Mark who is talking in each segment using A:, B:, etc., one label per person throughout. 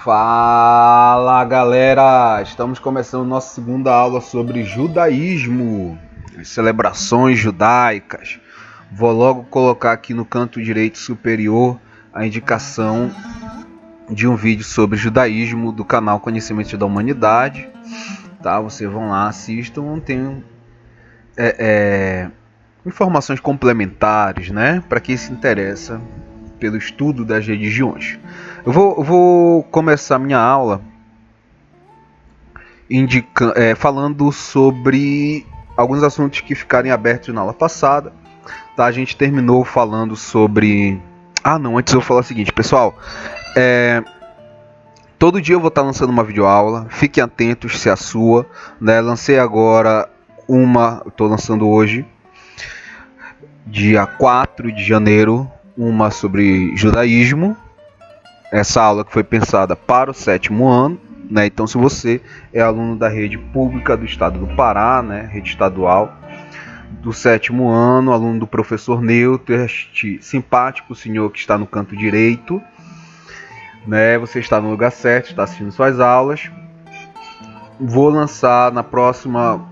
A: Fala galera, estamos começando nossa segunda aula sobre judaísmo, celebrações judaicas. Vou logo colocar aqui no canto direito superior a indicação de um vídeo sobre judaísmo do canal Conhecimento da Humanidade. Tá? Vocês vão lá, assistam, tem informações complementares, né? Para quem se interessa pelo estudo das religiões. Eu vou começar minha aula falando sobre alguns assuntos que ficaram abertos na aula passada. Tá? A gente terminou falando sobre... antes eu vou falar o seguinte, pessoal. Todo dia eu vou estar lançando uma videoaula. Fiquem atentos se é a sua. Né? Lancei agora estou lançando hoje, dia 4 de janeiro, uma sobre judaísmo. Essa aula que foi pensada para o 7º ano, né? Então, se você é aluno da rede pública do estado do Pará, né? Rede estadual do 7º ano, aluno do professor Neuto, este simpático senhor que está no canto direito, né? Você está no lugar certo, está assistindo suas aulas. Vou lançar na próxima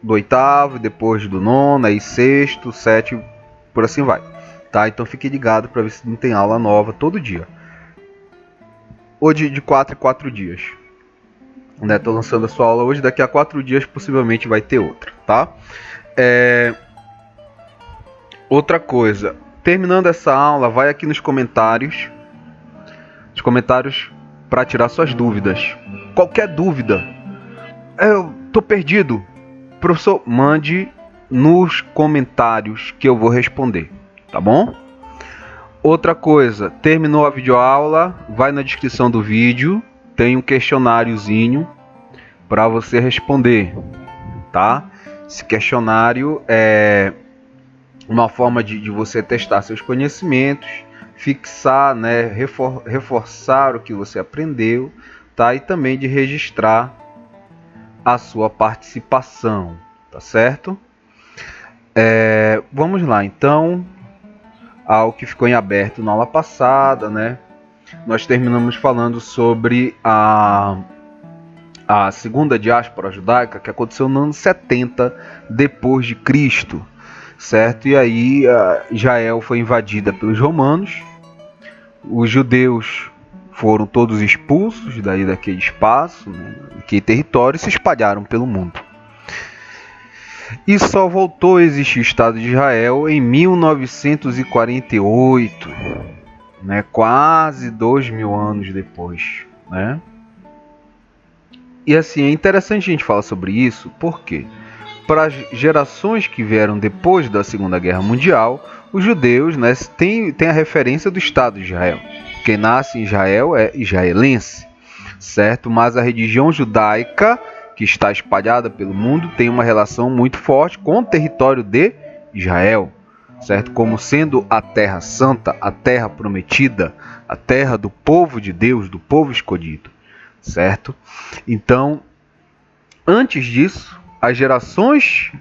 A: do 8º, depois do 9º, aí 6º, 7º, por assim vai. Tá? Então fique ligado para ver se não tem aula nova todo dia. Ou de 4 em 4 dias. Estou lançando a sua aula hoje, daqui a 4 dias possivelmente vai ter outra. Tá? Outra coisa, terminando essa aula, vai aqui nos comentários. Os comentários para tirar suas dúvidas. Qualquer dúvida. Eu tô perdido. Professor, mande nos comentários que eu vou responder. Tá bom? Outra coisa, terminou a videoaula, vai na descrição do vídeo, tem um questionáriozinho para você responder, tá? Esse questionário é uma forma de você testar seus conhecimentos, fixar, né, reforçar o que você aprendeu, tá? E também de registrar a sua participação, tá certo? Vamos lá, então... ao que ficou em aberto na aula passada, né? Nós terminamos falando sobre a segunda diáspora judaica, que aconteceu no ano 70 depois de Cristo, certo? E aí Israel foi invadida pelos romanos, os judeus foram todos expulsos daquele espaço, né? Daquele território, e se espalharam pelo mundo. E só voltou a existir o Estado de Israel em 1948, né? Quase 2000 anos depois, né? E assim, é interessante a gente falar sobre isso, porque para as gerações que vieram depois da Segunda Guerra Mundial, os judeus, né, têm a referência do Estado de Israel. Quem nasce em Israel é israelense, certo? Mas a religião judaica, que está espalhada pelo mundo, tem uma relação muito forte com o território de Israel, certo? Como sendo a terra santa, a terra prometida, a terra do povo de Deus, do povo escolhido, certo? Então, antes disso, as gerações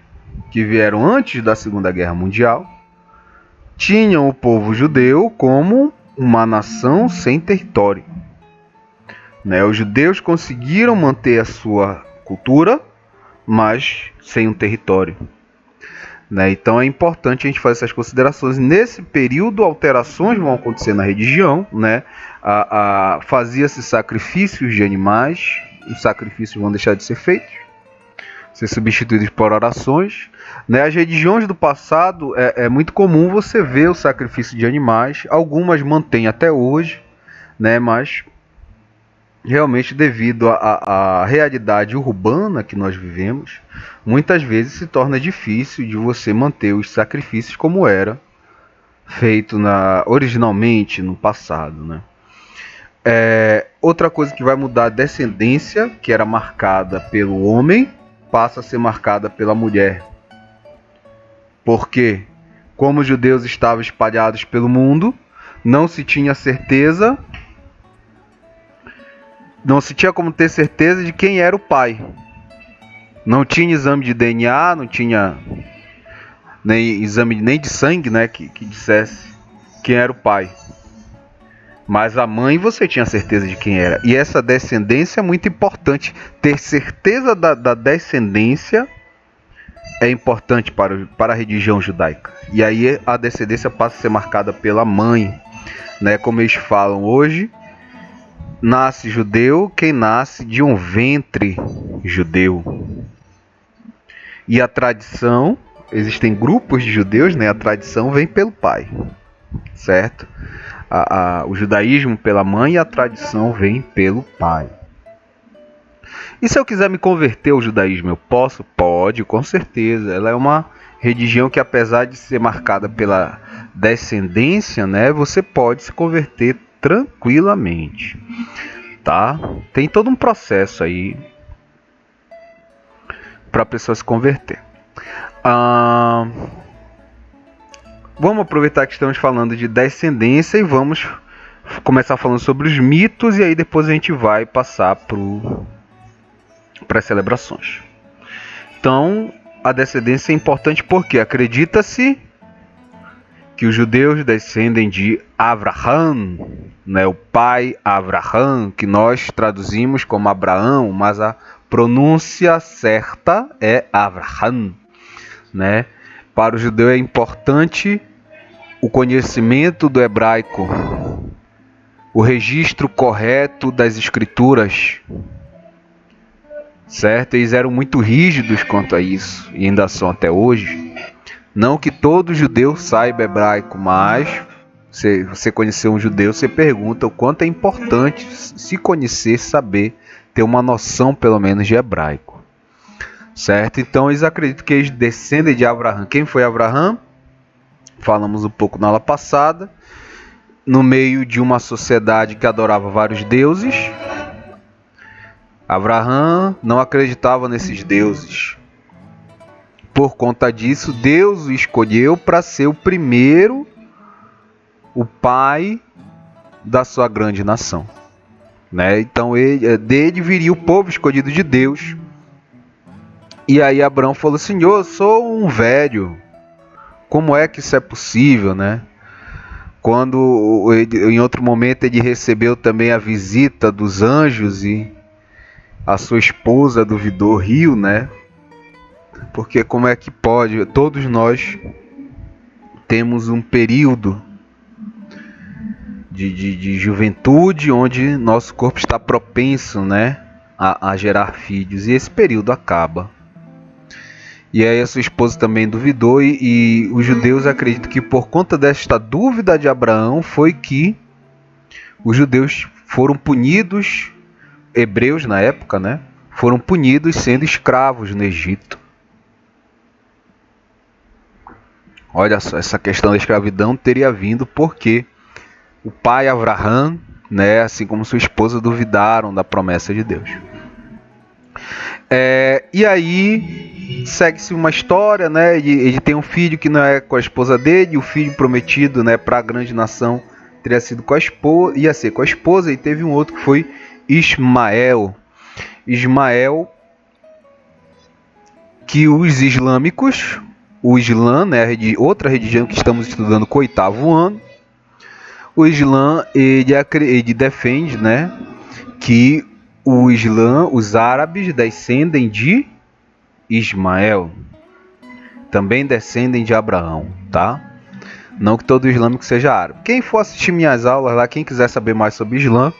A: que vieram antes da Segunda Guerra Mundial tinham o povo judeu como uma nação sem território, né? Os judeus conseguiram manter a sua cultura, mas sem um território, né? Então é importante a gente fazer essas considerações. Nesse período, alterações vão acontecer na religião, né? Fazia-se sacrifícios de animais, os sacrifícios vão deixar de ser feitos, ser substituídos por orações, né? As religiões do passado, é muito comum você ver o sacrifício de animais, algumas mantêm até hoje, né? Mas realmente, devido à realidade urbana que nós vivemos, muitas vezes se torna difícil de você manter os sacrifícios como era feito originalmente no passado, né? Outra coisa que vai mudar, a descendência, que era marcada pelo homem, passa a ser marcada pela mulher. Porque, como os judeus estavam espalhados pelo mundo, não se tinha certeza... não se tinha como ter certeza de quem era o pai. Não tinha exame de DNA, não tinha nem exame nem de sangue, né, que dissesse quem era o pai. Mas a mãe você tinha certeza de quem era. E essa descendência é muito importante. Ter certeza da descendência é importante para a religião judaica. E aí a descendência passa a ser marcada pela mãe, né? Como eles falam hoje, nasce judeu quem nasce de um ventre judeu. E a tradição, existem grupos de judeus, né? A tradição vem pelo pai, certo? O judaísmo pela mãe e a tradição vem pelo pai. E se eu quiser me converter ao judaísmo, eu posso? Pode, com certeza. Ela é uma religião que, apesar de ser marcada pela descendência, né, você pode se converter tranquilamente, tá? Tem todo um processo aí para a pessoa se converter. Vamos aproveitar que estamos falando de descendência e vamos começar falando sobre os mitos, e aí depois a gente vai passar para as celebrações. Então, a descendência é importante porque acredita-se que os judeus descendem de Avraham, né, o pai Avraham, que nós traduzimos como Abraão, mas a pronúncia certa é Avraham, né? Para o judeu é importante o conhecimento do hebraico, o registro correto das escrituras, certo? Eles eram muito rígidos quanto a isso, e ainda são até hoje. Não que todo judeu saiba hebraico, mas se você conhecer um judeu, você pergunta o quanto é importante se conhecer, saber, ter uma noção pelo menos de hebraico, certo? Então eles acreditam que eles descendem de Abraão. Quem foi Abraão? Falamos um pouco na aula passada. No meio de uma sociedade que adorava vários deuses, Abraão não acreditava nesses deuses. Por conta disso, Deus o escolheu para ser o primeiro, o pai da sua grande nação, né? Então dele viria o povo escolhido de Deus. E aí Abraão falou: Senhor, eu sou um velho, como é que isso é possível, né? Quando em outro momento ele recebeu também a visita dos anjos e a sua esposa duvidou, riu, né? Porque como é que pode? Todos nós temos um período de juventude onde nosso corpo está propenso, né, a gerar filhos, e esse período acaba. E aí a sua esposa também duvidou, e os judeus acreditam que por conta desta dúvida de Abraão foi que os judeus foram punidos, hebreus na época, né, foram punidos sendo escravos no Egito. Olha só, essa questão da escravidão teria vindo porque o pai Avraham, né, assim como sua esposa, duvidaram da promessa de Deus. E aí segue-se uma história, né? Ele tem um filho que não é com a esposa dele, o filho prometido, né, para a grande nação teria sido com a esposa, ia ser com a esposa, e teve um outro que foi Ismael. Ismael, que os islâmicos, o Islã, né, outra religião que estamos estudando com o 8º ano, o Islã ele defende, né, que o Islã, os árabes descendem de Ismael, também descendem de Abraão, tá? Não que todo islâmico seja árabe. Quem for assistir minhas aulas lá, quem quiser saber mais sobre Islã,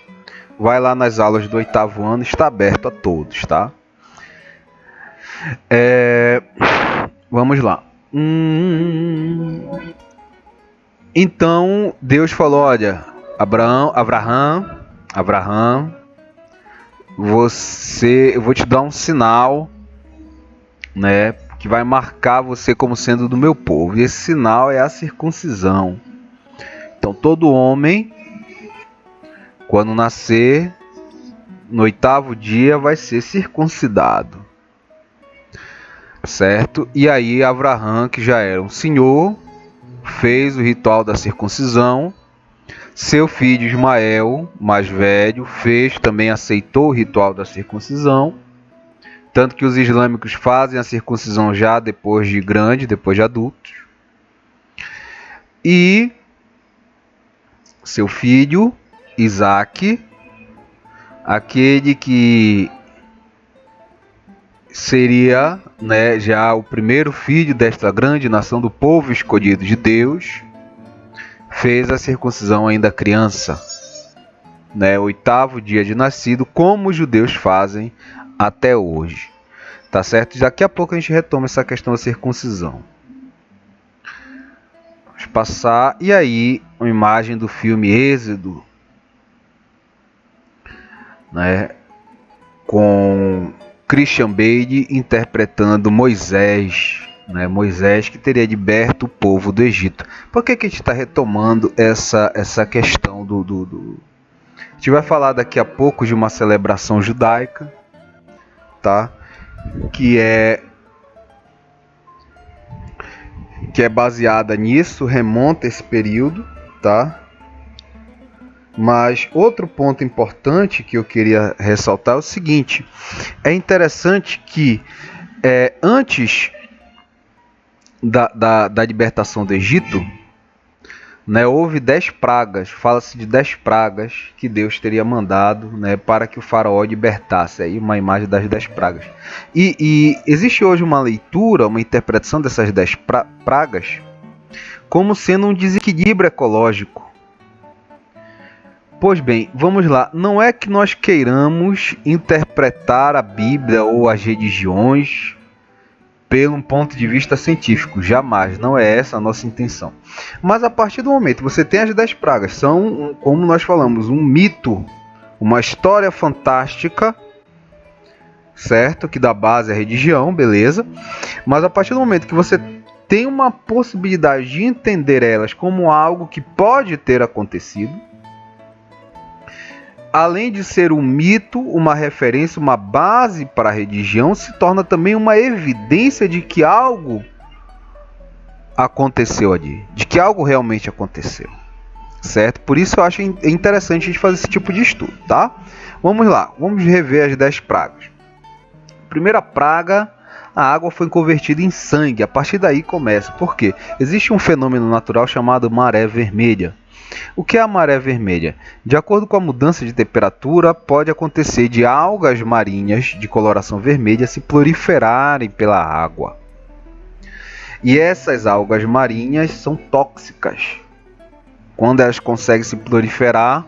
A: vai lá nas aulas do 8º ano, está aberto a todos, tá? Vamos lá. Então Deus falou: olha, Abraão, eu vou te dar um sinal, né, que vai marcar você como sendo do meu povo. E esse sinal é a circuncisão. Então todo homem, quando nascer, no 8º dia vai ser circuncidado, certo? E aí Abraão, que já era um senhor, fez o ritual da circuncisão. Seu filho Ismael, mais velho, também aceitou o ritual da circuncisão. Tanto que os islâmicos fazem a circuncisão já depois de grande, depois de adultos. E seu filho Isaac, aquele que seria, né, já o primeiro filho desta grande nação do povo escolhido de Deus, fez a circuncisão ainda criança, né, 8º dia de nascido, como os judeus fazem até hoje. Tá certo? Daqui a pouco a gente retoma essa questão da circuncisão. Vamos passar. E aí, uma imagem do filme Êxodo, né, com Christian Bale interpretando Moisés, né, Moisés que teria liberto o povo do Egito. Por que a gente está retomando essa questão A gente vai falar daqui a pouco de uma celebração judaica, tá? Que é baseada nisso, remonta esse período, tá? Mas outro ponto importante que eu queria ressaltar é o seguinte: é interessante que antes da libertação do Egito, né, houve 10 pragas, fala-se de 10 pragas que Deus teria mandado, né, para que o faraó libertasse. Aí uma imagem das 10 pragas. E existe hoje uma leitura, uma interpretação dessas 10 pragas como sendo um desequilíbrio ecológico. Pois bem, vamos lá. Não é que nós queiramos interpretar a Bíblia ou as religiões pelo ponto de vista científico, jamais, não é essa a nossa intenção. Mas a partir do momento que você tem as 10 pragas, são, como nós falamos, um mito, uma história fantástica, certo? Que dá base à religião, beleza? Mas a partir do momento que você tem uma possibilidade de entender elas como algo que pode ter acontecido, além de ser um mito, uma referência, uma base para a religião, se torna também uma evidência de que algo aconteceu ali, de que algo realmente aconteceu, certo? Por isso eu acho interessante a gente fazer esse tipo de estudo, tá? Vamos lá, vamos rever as 10 pragas. Primeira praga, a água foi convertida em sangue. A partir daí começa. Por quê? Existe um fenômeno natural chamado maré vermelha. O que é a maré vermelha? De acordo com a mudança de temperatura, pode acontecer de algas marinhas de coloração vermelha se proliferarem pela água. E essas algas marinhas são tóxicas. Quando elas conseguem se proliferar,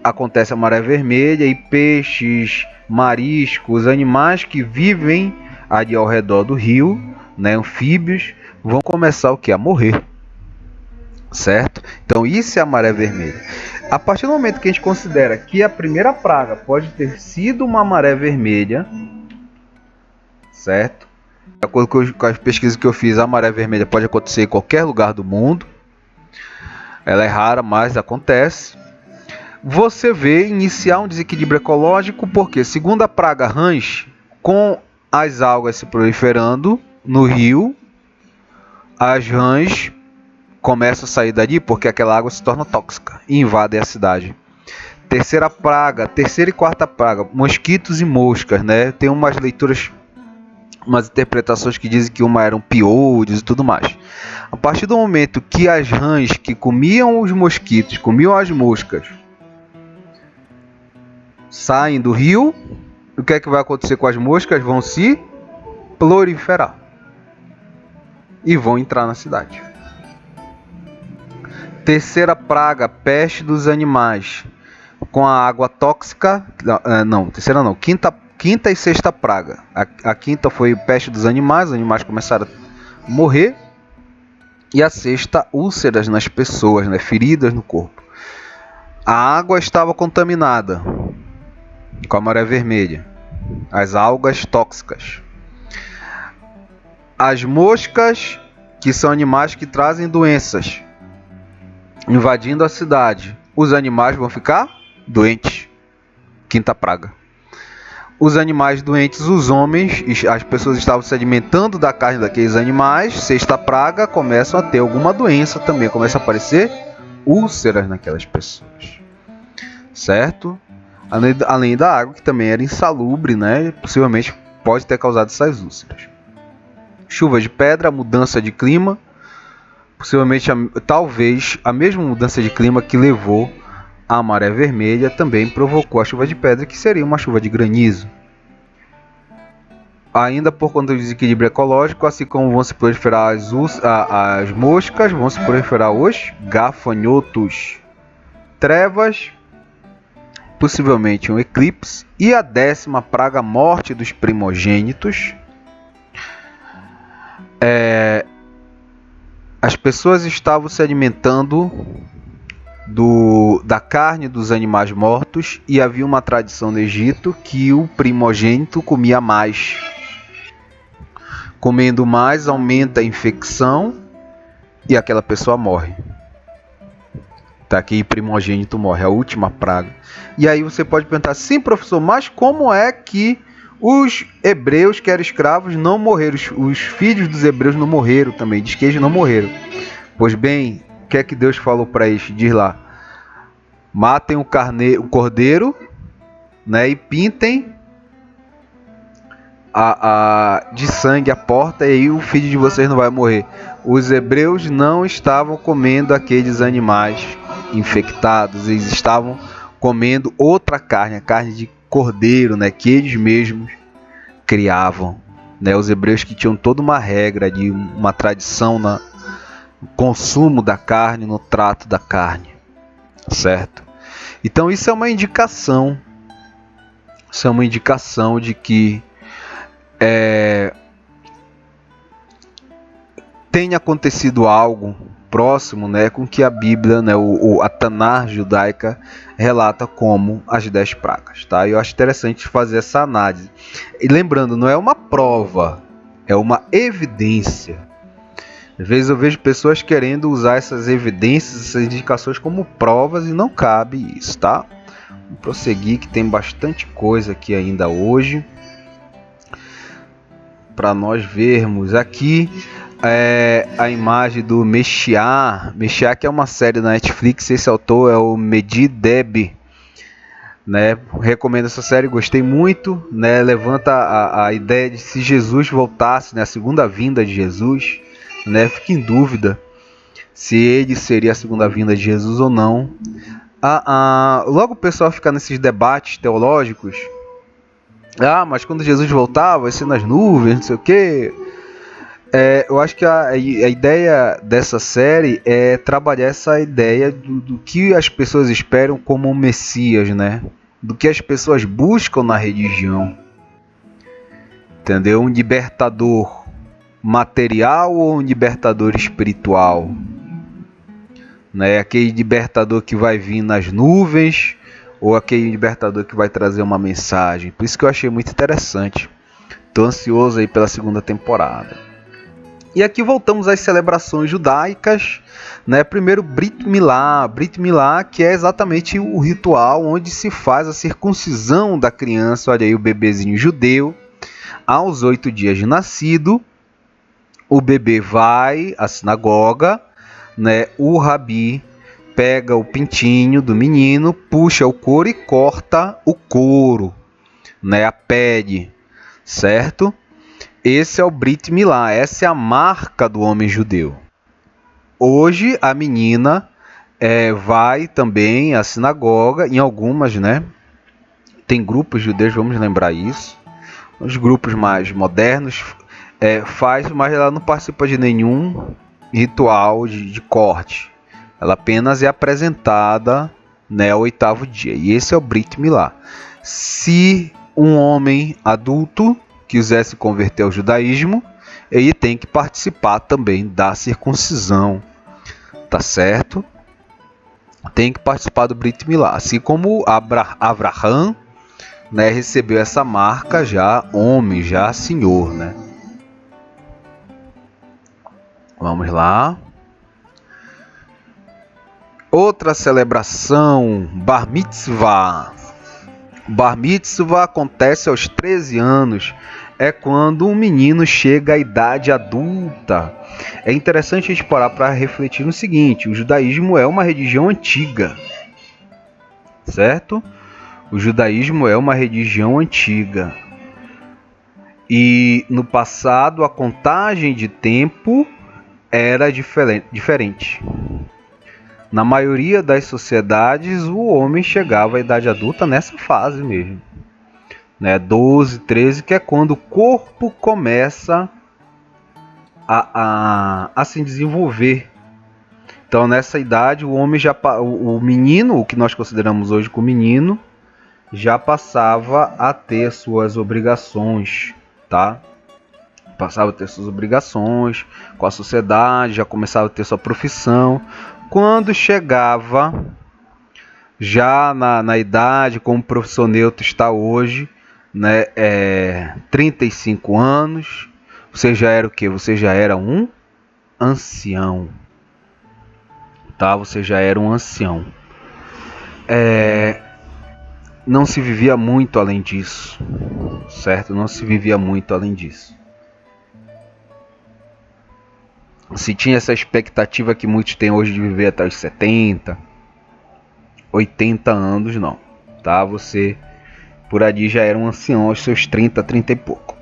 A: acontece a maré vermelha e peixes, mariscos, animais que vivem ali ao redor do rio, né, anfíbios, vão começar o que? A morrer. Certo? Então isso é a maré vermelha. A partir do momento que a gente considera que a primeira praga pode ter sido uma maré vermelha, certo? De acordo com as pesquisas que eu fiz, a maré vermelha pode acontecer em qualquer lugar do mundo. Ela é rara, mas acontece. Você vê iniciar um desequilíbrio ecológico, porque segundo a praga rãs, com as algas se proliferando no rio, as rãs começa a sair dali porque aquela água se torna tóxica e invade a cidade. Terceira e quarta praga, mosquitos e moscas, né? Tem umas leituras, umas interpretações que dizem que uma eram piolhos e tudo mais. A partir do momento que as rãs que comiam os mosquitos, comiam as moscas, saem do rio, o que é que vai acontecer com as moscas? Vão se proliferar e vão entrar na cidade. Terceira praga, peste dos animais, com a água tóxica. Terceira não, quinta e sexta praga. A quinta foi peste dos animais, os animais começaram a morrer. E a sexta, úlceras nas pessoas, né, feridas no corpo. A água estava contaminada com a maré vermelha, as algas tóxicas. As moscas, que são animais que trazem doenças, invadindo a cidade, os animais vão ficar doentes. Quinta praga. Os animais doentes, os homens, as pessoas estavam se alimentando da carne daqueles animais. Sexta praga, começam a ter alguma doença também, começa a aparecer úlceras naquelas pessoas, certo? Além da água, que também era insalubre, né? Possivelmente pode ter causado essas úlceras. Chuva de pedra, mudança de clima. Possivelmente, talvez, a mesma mudança de clima que levou A maré vermelha também provocou a chuva de pedra, que seria uma chuva de granizo. Ainda por conta do desequilíbrio ecológico, assim como vão se proliferar as moscas, vão se proliferar os gafanhotos. Trevas, possivelmente um eclipse. E a 10ª praga, morte dos primogênitos. As pessoas estavam se alimentando da carne dos animais mortos, e havia uma tradição no Egito que o primogênito comia mais. Comendo mais, aumenta a infecção e aquela pessoa morre. Tá aqui, primogênito morre, a última praga. E aí você pode perguntar, sim, professor, mas como é que os hebreus, que eram escravos, não morreram? Os filhos dos hebreus não morreram também, diz que eles não morreram. Pois bem, o que é que Deus falou para eles? Diz lá, matem o cordeiro, né, e pintem de sangue a porta, e aí o filho de vocês não vai morrer. Os hebreus não estavam comendo aqueles animais infectados, eles estavam comendo outra carne, a carne de cordeiro, né, que eles mesmos criavam, né, os hebreus que tinham toda uma regra, de uma tradição no consumo da carne, no trato da carne, certo? Então isso é uma indicação de que tem acontecido algo próximo, né, com que a Bíblia, né, a Tanar judaica relata como as 10 pragas, tá? Eu acho interessante fazer essa análise. E lembrando, não é uma prova, é uma evidência. Às vezes eu vejo pessoas querendo usar essas evidências, essas indicações como provas, e não cabe isso, tá? Vamos prosseguir, que tem bastante coisa aqui ainda hoje para nós vermos. Aqui a imagem do Meshiá, que é uma série da Netflix. Esse autor é o Mehdi Deb, né? Recomendo essa série, gostei muito, né? Levanta a ideia de se Jesus voltasse, né? A segunda vinda de Jesus, né? Fica em dúvida se ele seria a segunda vinda de Jesus ou não. Logo o pessoal fica nesses debates teológicos. Mas quando Jesus voltar, vai ser nas nuvens, não sei o que. Eu acho que a ideia dessa série é trabalhar essa ideia do que as pessoas esperam como um Messias, né? Do que as pessoas buscam na religião. Entendeu? Um libertador material ou um libertador espiritual? Né? Aquele libertador que vai vir nas nuvens, ou aquele libertador que vai trazer uma mensagem. Por isso que eu achei muito interessante. Estou ansioso aí pela segunda temporada. E aqui voltamos às celebrações judaicas, né? Primeiro, Brit Milá. Brit Milá, que é exatamente o ritual onde se faz a circuncisão da criança. Olha aí o bebezinho judeu. Aos 8 dias de nascido, o bebê vai à sinagoga, né? O rabi pega o pintinho do menino, puxa o couro e corta o couro, né, a pele, certo? Esse é o Brit Milá, essa é a marca do homem judeu. Hoje a menina vai também à sinagoga, em algumas, né? Tem grupos judeus, vamos lembrar isso. Os grupos mais modernos faz, mas ela não participa de nenhum ritual de corte. Ela apenas é apresentada, né, ao 8º dia. E esse é o Brit Milá. Se um homem adulto quiser se converter ao judaísmo, ele tem que participar também da circuncisão. Tá certo? Tem que participar do Brit Milá. Assim como Abraham, né, recebeu essa marca já homem, já senhor, né? Vamos lá. Outra celebração, Bar Mitzvah. Bar Mitzvah acontece aos 13 anos. É quando um menino chega à idade adulta. É interessante a gente parar para refletir no seguinte: o judaísmo é uma religião antiga, certo? O judaísmo é uma religião antiga. E no passado a contagem de tempo era diferente. Na maioria das sociedades, o homem chegava à idade adulta nessa fase mesmo, né? 12, 13, que é quando o corpo começa a se desenvolver. Então, nessa idade, o homem o menino, o que nós consideramos hoje como menino, já passava a ter suas obrigações, tá? Passava a ter suas obrigações com a sociedade, já começava a ter sua profissão. Quando chegava já na idade, como o professor Neutro está hoje, né, 35 anos, você já era o quê? Você já era um ancião, tá? Você já era um ancião. Não se vivia muito além disso, certo? Não se vivia muito além disso. Se tinha essa expectativa que muitos têm hoje de viver até os 70, 80 anos, não, tá? Você por ali já era um ancião aos seus 30, 30 e pouco.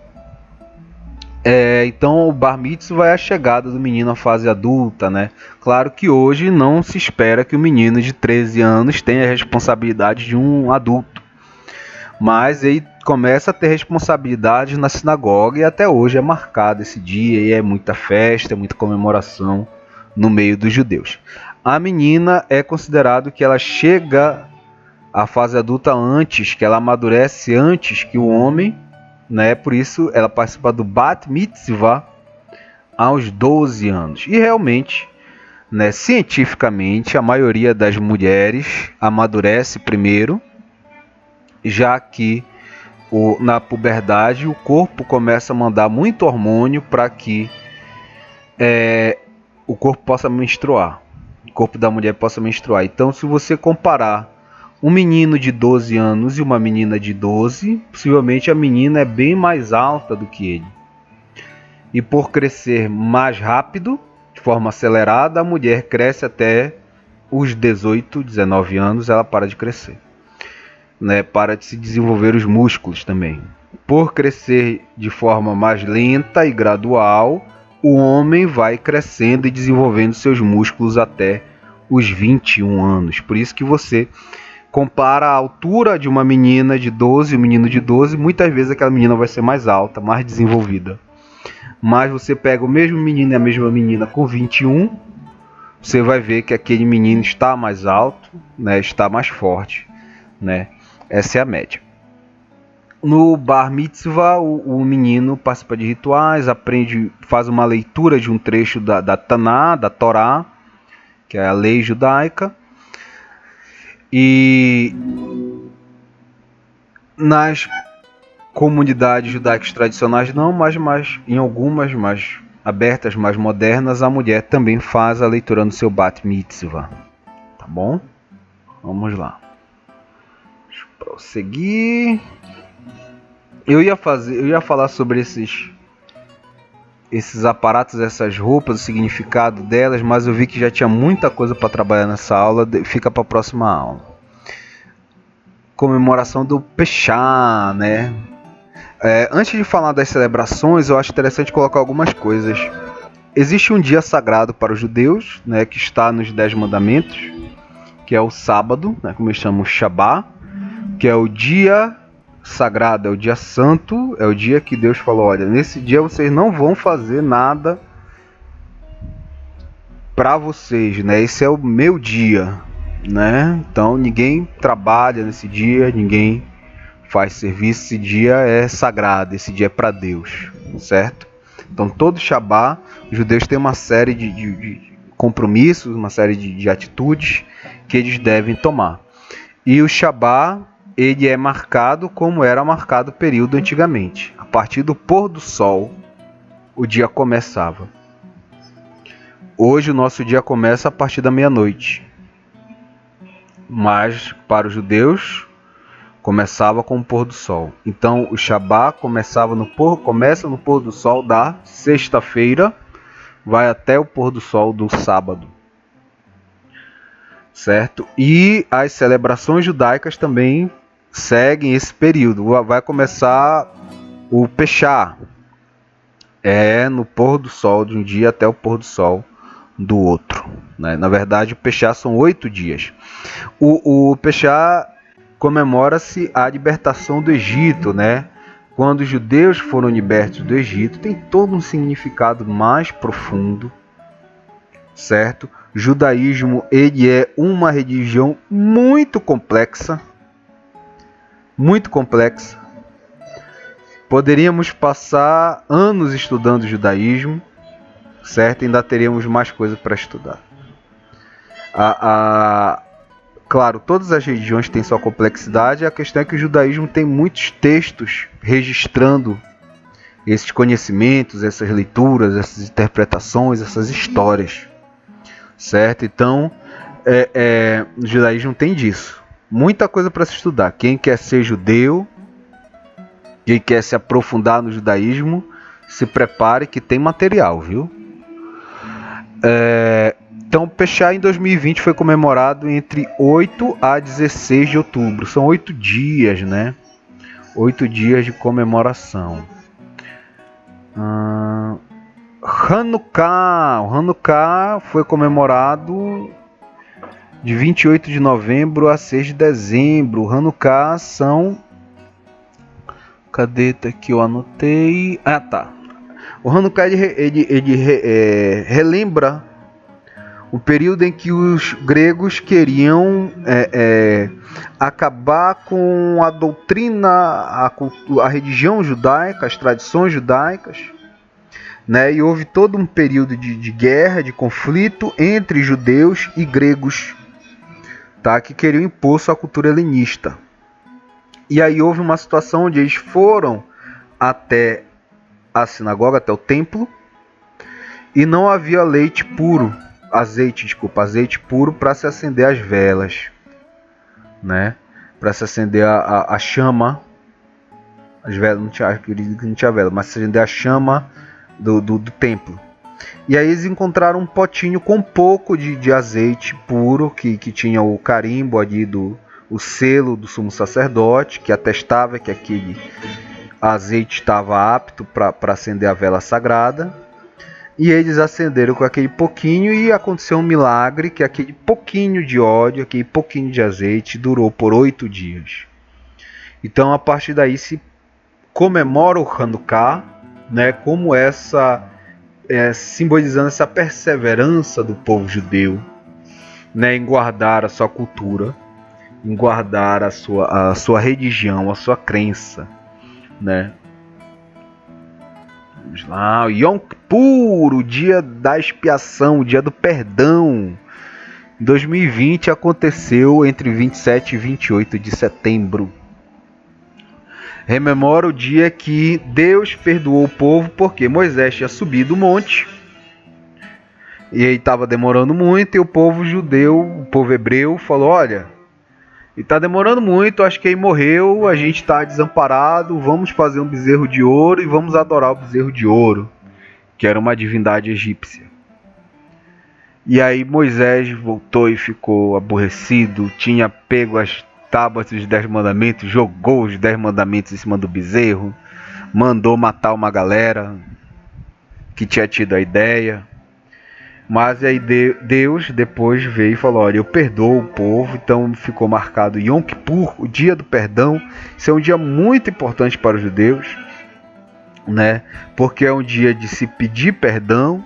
A: Então o Bar Mitzvah é a chegada do menino à fase adulta, né? Claro que hoje não se espera que o menino de 13 anos tenha a responsabilidade de um adulto, mas ele começa a ter responsabilidades na sinagoga e até hoje é marcado esse dia e é muita festa, é muita comemoração no meio dos judeus. A menina é considerado que ela chega à fase adulta antes, que ela amadurece antes que o homem, né? Por isso ela participa do Bat Mitzvah aos 12 anos. E realmente, né, cientificamente, a maioria das mulheres amadurece primeiro, já que na puberdade o corpo começa a mandar muito hormônio para que o corpo possa menstruar, o corpo da mulher possa menstruar. Então, se você comparar um menino de 12 anos e uma menina de 12, possivelmente a menina é bem mais alta do que ele. E por crescer mais rápido, de forma acelerada, a mulher cresce até os 18, 19 anos, ela para de crescer, né? Para de se desenvolver os músculos também. Por crescer de forma mais lenta e gradual, o homem vai crescendo e desenvolvendo seus músculos até os 21 anos. Por isso que você compara a altura de uma menina de 12 e um menino de 12, muitas vezes aquela menina vai ser mais alta, mais desenvolvida. Mas você pega o mesmo menino e a mesma menina com 21, você vai ver que aquele menino está mais alto, né, está mais forte, né? Essa é a média. No Bar Mitzvah, o menino participa de rituais, aprende, faz uma leitura de um trecho da Taná, da Torá, que é a lei judaica. E nas comunidades judaicas tradicionais não, mas em algumas mais abertas, mais modernas, a mulher também faz a leitura no seu Bat Mitzvah. Tá bom? Vamos lá. Deixa eu prosseguir. Eu ia falar sobre esses aparatos, essas roupas, o significado delas, mas eu vi que já tinha muita coisa para trabalhar nessa aula, fica para a próxima aula. Comemoração do Peshá, né? Antes de falar das celebrações, eu acho interessante colocar algumas coisas. Existe um dia sagrado para os judeus, né, que está nos 10 mandamentos, que é o sábado, né, como eles chamam, Shabá, que é o dia sagrado, é o dia santo, é o dia que Deus falou, olha, nesse dia vocês não vão fazer nada para vocês, né? Esse é o meu dia, né? Então ninguém trabalha nesse dia, ninguém faz serviço, esse dia é sagrado, esse dia é para Deus, certo? Então todo Shabá, os judeus têm uma série de compromissos, uma série de atitudes que eles devem tomar. E o Shabá, ele é marcado como era marcado o período antigamente. A partir do pôr do sol, o dia começava. Hoje o nosso dia começa a partir da meia-noite. Mas para os judeus, começava com o pôr do sol. Então o Shabá começa no pôr do sol da sexta-feira, vai até o pôr do sol do sábado. Certo? E as celebrações judaicas também seguem esse período. Vai começar o Peshá, no pôr do sol de um dia até o pôr do sol do outro, né? Na verdade, o Peshá são 8 dias. O Peshá comemora-se a libertação do Egito, né? Quando os judeus foram libertos do Egito, tem todo um significado mais profundo, certo? O judaísmo, ele é uma religião muito complexa, Poderíamos passar anos estudando o judaísmo, certo? Ainda teríamos mais coisa para estudar. Claro, todas as religiões têm sua complexidade. A questão é que o judaísmo tem muitos textos registrando esses conhecimentos, essas leituras, essas interpretações, essas histórias, certo? Então, o judaísmo tem disso. Muita coisa para se estudar. Quem quer ser judeu, quem quer se aprofundar no judaísmo, se prepare que tem material, viu? Então, Peshá em 2020 foi comemorado entre 8 a 16 de outubro. São 8 dias, né? 8 dias de comemoração. Hanukkah. O Hanukkah foi comemorado de 28 de novembro a 6 de dezembro. O Hanukkah são... Cadê? Tá aqui, eu anotei. Tá. O Hanukkah ele relembra o período em que os gregos queriam acabar com a doutrina, a religião judaica, as tradições judaicas, né? E houve todo um período de guerra, de conflito entre judeus e gregos, tá? Que queriam impor sua cultura helenista. E aí houve uma situação onde eles foram até a sinagoga, até o templo, e não havia azeite puro para se acender as velas, né? Para se acender a chama. As velas não tinha vela, mas se acender a chama do templo. E aí eles encontraram um potinho com um pouco de azeite puro, que tinha o carimbo ali o selo do sumo sacerdote, que atestava que aquele azeite estava apto para acender a vela sagrada. E eles acenderam com aquele pouquinho e aconteceu um milagre, que aquele pouquinho de óleo, aquele pouquinho de azeite durou por 8 dias. Então, a partir daí se comemora o Hanukkah, né, como simbolizando essa perseverança do povo judeu, né, em guardar a sua cultura, em guardar a sua religião, a sua crença, né? Vamos lá, o Yom Kippur, o dia da expiação, o dia do perdão. Em 2020 aconteceu entre 27 e 28 de setembro. Rememora o dia que Deus perdoou o povo porque Moisés tinha subido o monte e aí estava demorando muito, e o povo judeu, o povo hebreu falou: olha, e está demorando muito, acho que aí morreu, a gente está desamparado, vamos fazer um bezerro de ouro e vamos adorar o bezerro de ouro, que era uma divindade egípcia. E aí Moisés voltou e ficou aborrecido, tinha pego as tábuas dos 10 mandamentos, jogou os 10 mandamentos em cima do bezerro, mandou matar uma galera que tinha tido a ideia. Mas aí Deus depois veio e falou: olha, eu perdoo o povo. Então ficou marcado Yom Kippur, o dia do perdão. Isso é um dia muito importante para os judeus, né? Porque é um dia de se pedir perdão.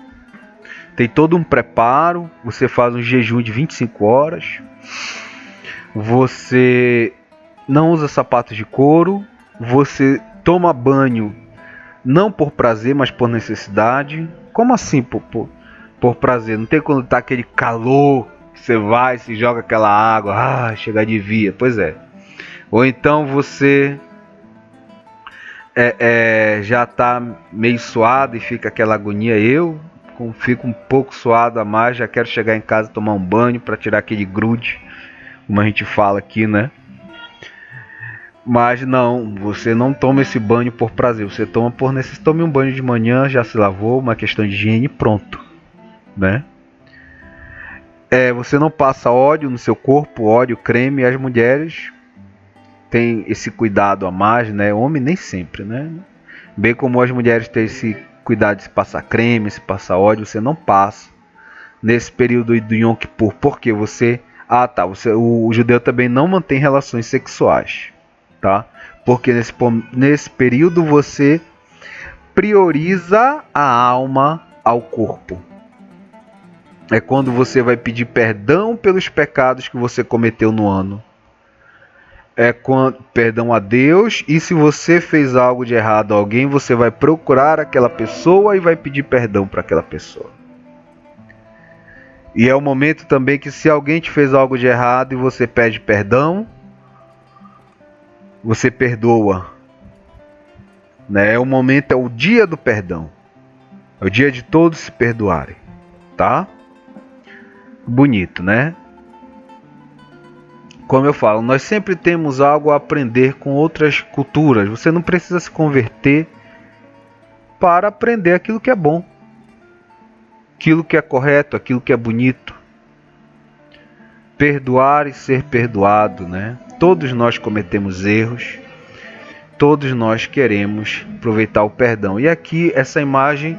A: Tem todo um preparo. Você faz um jejum de 25 horas. Você não usa sapatos de couro. Você toma banho não por prazer, mas por necessidade. Como assim, por prazer? Não tem quando tá aquele calor, você vai, se joga aquela água, chega de via. Pois é. Ou então você já tá meio suado e fica aquela agonia. Eu fico um pouco suado a mais, já quero chegar em casa e tomar um banho para tirar aquele grude, como a gente fala aqui, né? Mas não, você não toma esse banho por prazer, você toma por necessidade. Tome um banho de manhã, já se lavou, uma questão de higiene, pronto, né? Você não passa óleo no seu corpo, óleo, creme. As mulheres têm esse cuidado a mais, né? Homem nem sempre, né? Bem como as mulheres têm esse cuidado de se passar creme, se passar óleo, você não passa, nesse período do Yom Kippur, porque você... o judeu também não mantém relações sexuais, tá? Porque nesse período você prioriza a alma ao corpo. É quando você vai pedir perdão pelos pecados que você cometeu no ano. Perdão a Deus, e se você fez algo de errado a alguém, você vai procurar aquela pessoa e vai pedir perdão para aquela pessoa. E é o momento também que, se alguém te fez algo de errado e você pede perdão, você perdoa, né? É o momento, é o dia do perdão, é o dia de todos se perdoarem, tá? Bonito, né? Como eu falo, nós sempre temos algo a aprender com outras culturas. Você não precisa se converter para aprender aquilo que é bom, aquilo que é correto, aquilo que é bonito. Perdoar e ser perdoado, né? Todos nós cometemos erros, todos nós queremos aproveitar o perdão. E aqui essa imagem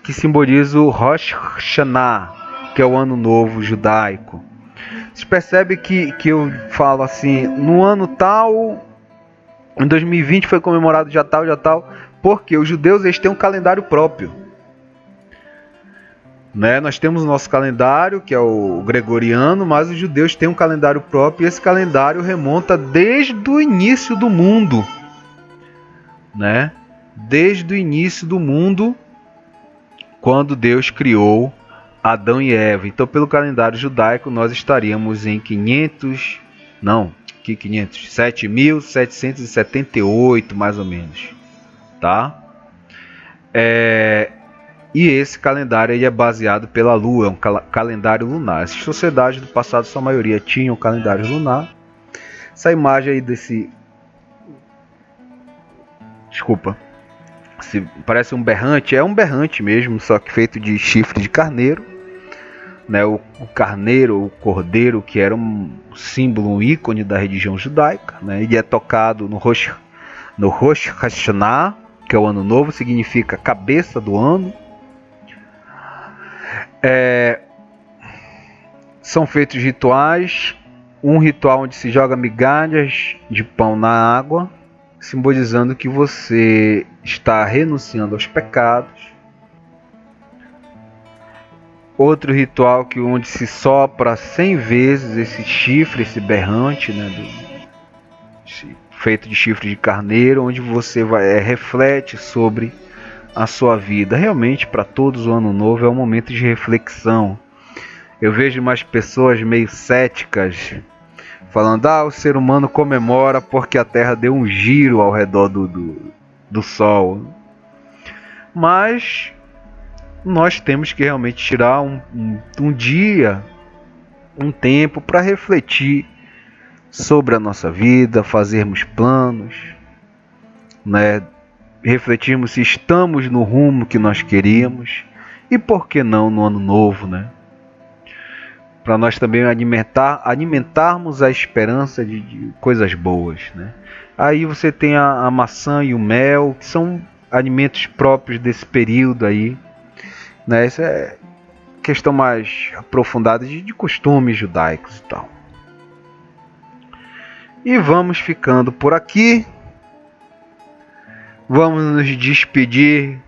A: que simboliza o Rosh Hashanah, que é o ano novo judaico. Você percebe que eu falo assim, no ano tal, em 2020 foi comemorado dia tal, porque os judeus eles têm um calendário próprio, né? Nós temos o nosso calendário, que é o gregoriano, mas os judeus têm um calendário próprio, e esse calendário remonta desde o início do mundo, né? Desde o início do mundo, quando Deus criou Adão e Eva. Então, pelo calendário judaico, nós estaríamos em 7.778, mais ou menos, tá? E esse calendário aí é baseado pela Lua, é um calendário lunar. As sociedades do passado, sua maioria, tinham calendário lunar. Essa imagem aí parece um berrante, é um berrante mesmo, só que feito de chifre de carneiro, né? O carneiro, o cordeiro, que era um símbolo, um ícone da religião judaica, né? Ele é tocado no Rosh Hashanah, que é o ano novo, significa cabeça do ano. São feitos rituais, um ritual onde se joga migalhas de pão na água, simbolizando que você está renunciando aos pecados. Outro ritual onde se sopra 100 vezes esse chifre, esse berrante, né, feito de chifre de carneiro, onde você reflete sobre a sua vida. Realmente, para todos, o ano novo é um momento de reflexão. Eu vejo mais pessoas meio céticas falando, o ser humano comemora porque a Terra deu um giro ao redor do Sol. Mas nós temos que realmente tirar um dia, um tempo para refletir sobre a nossa vida, fazermos planos, né? Refletirmos se estamos no rumo que nós queríamos, e por que não no ano novo, né? Para nós também alimentarmos a esperança de coisas boas, né? Aí você tem a maçã e o mel, que são alimentos próprios desse período aí, né? Essa é questão mais aprofundada de costumes judaicos e tal. E vamos ficando por aqui. Vamos nos despedir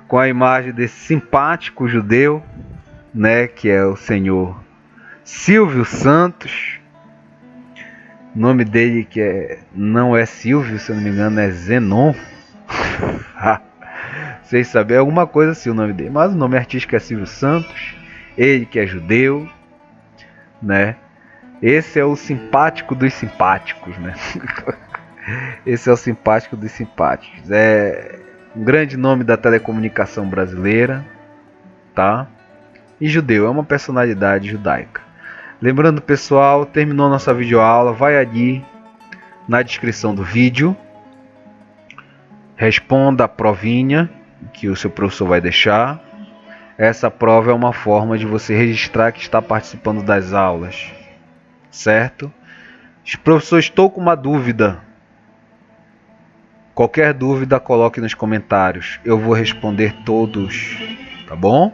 A: com a imagem desse simpático judeu, né? Que é o senhor Silvio Santos. O nome dele não é Silvio, se eu não me engano, é Zenon. Vocês sabem, é alguma coisa assim o nome dele, mas o nome artístico é Silvio Santos. Ele que é judeu, né? Esse é o simpático dos simpáticos, né? Esse é o simpático dos simpáticos. É um grande nome da telecomunicação brasileira, tá? E judeu, é uma personalidade judaica. Lembrando, pessoal, terminou nossa videoaula, vai ali na descrição do vídeo, responda a provinha que o seu professor vai deixar. Essa prova é uma forma de você registrar que está participando das aulas, certo? Professor, estou com uma dúvida. Qualquer dúvida, coloque nos comentários. Eu vou responder todos, tá bom?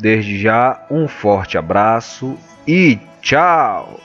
A: Desde já, um forte abraço e tchau!